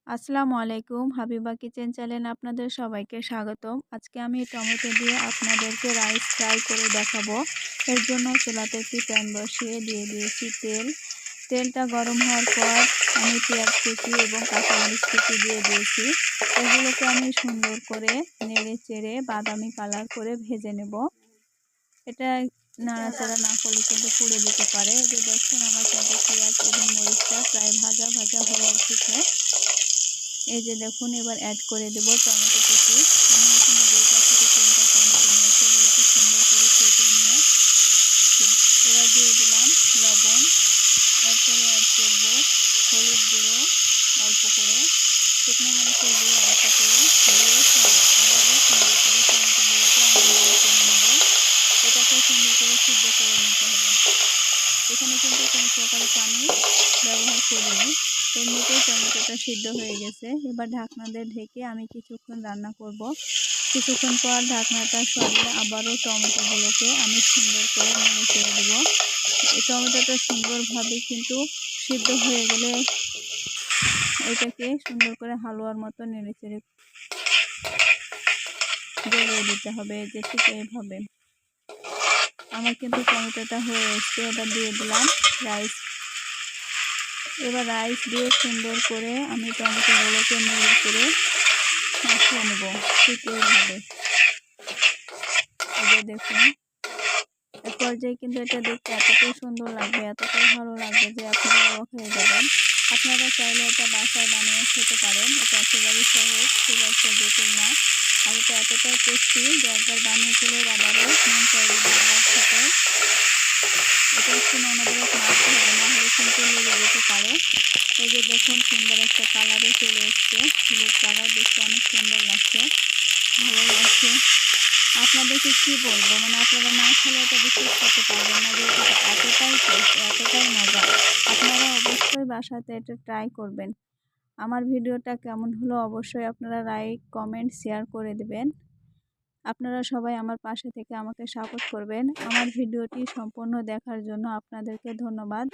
আসসালামু আলাইকুম, হাবিবা কিচেন চ্যানেলে আপনাদের সবাইকে স্বাগতম। আজকে আমি টমেটো দিয়ে আপনাদেরকে রাইস ফ্রাই করে দেখাবো। এর জন্য চুলাতে একটি প্যান বসিয়ে দিয়ে দিয়েছি তেল। তেলটা গরম হওয়ার পর আমি পেঁয়াজ কুচি এবং কাঁচামরিচ কুচি দিয়ে দিয়েছি। এগুলোকে আমি সুন্দর করে নেড়ে চেড়ে বাদামি কালার করে ভেজে নেব। এটা নাড়াচাড়া না করলে কিন্তু পুড়ে যেতে পারে। যে দেখুন আমার কিন্তু পেঁয়াজ এবং মরিচটা প্রায় ভাজা ভাজা হয়ে এসেছে। এই যে দেখুন, এবার অ্যাড করে দেব টমেটো কুচি। আমি এখানে 2টা থেকে 3টা টমেটো নিয়েছি, এগুলোকে সুন্দর করে কেটে নিয়ে এবার দিয়ে দিলাম লবণ। এরপরে অ্যাড করব হলুদ গুঁড়ো অল্প করে, শুকনো মরিচের গুঁড়ো অল্প করে দিয়ে আবারও সুন্দর করে টমেটোগুলোকে আমি নেড়ে চেড়ে নেব। এটাকে সুন্দর করে সিদ্ধ করে নিতে হবে। এখানে কিন্তু কোনো প্রকার পানি ব্যবহার করিনি, এমনিতেই টমেটোটা সিদ্ধ হয়ে গেছে। এবার ঢাকনা দিয়ে ঢেকে আমি কিছুক্ষণ রান্না করব। কিছুক্ষণ পর ঢাকনাটা সরিয়ে আবারও টমেটোগুলোকে আমি সুন্দর করে নেড়ে চেড়ে দেবো। এই টমেটোটা সুন্দরভাবে কিন্তু সিদ্ধ হয়ে গেলে এটাকে সুন্দর করে হালুয়ার মতো নেড়ে চেড়ে গলিয়ে দিতে হবে। যে ঠিক এইভাবে আমার কিন্তু টমেটোটা হয়ে এসছে। এবার দিয়ে দিলাম রাইস। এবার রাইস দিয়ে সুন্দর করে আমি টমেটোগুলোকে নেড়ে করে মাখিয়ে নেব ঠিক এইভাবে। এই যে দেখুন, এক পর্যায়ে কিন্তু এটা দেখতে এতটাই সুন্দর লাগবে, এতটাই ভালো লাগবে যে আপনারা অবাক হয়ে যাবেন। আপনারা চাইলে এটা বাসায় বানিয়ে খেতে পারেন। এটা একেবারেই সহজ, খুব একটা জটিল না। আর এটা এতটাই টেস্টি যে একবার বানিয়ে খেলে আবারও মন চাইবে বারবার খেতে। এটা একটু অনবরত নাড়তে হবে, না হলে কিন্তু লেগে যেতে পারে। এই যে দেখুন, সুন্দর একটা কালারে চলে এসছে, হলুদ কালার, দেখতে অনেক সুন্দর লাগছে, ভালো লাগছে। আপনাদেরকে কি বলবো, মানে আপনারা না খেলে এটা বিশ্বাস করতে পারবেন না যে এটা এতটাই টেস্ট, এতটাই মজা। আপনারা অবশ্যই বাসাতে এটা ট্রাই করবেন। আমার ভিডিওটা কেমন হলো অবশ্যই আপনারা লাইক, কমেন্ট, শেয়ার করে দেবেন। আপনারা সবাই আমার পাশে থেকে আমাকে সাপোর্ট করবেন। আমার ভিডিওটি সম্পূর্ণ দেখার জন্য আপনাদেরকে ধন্যবাদ।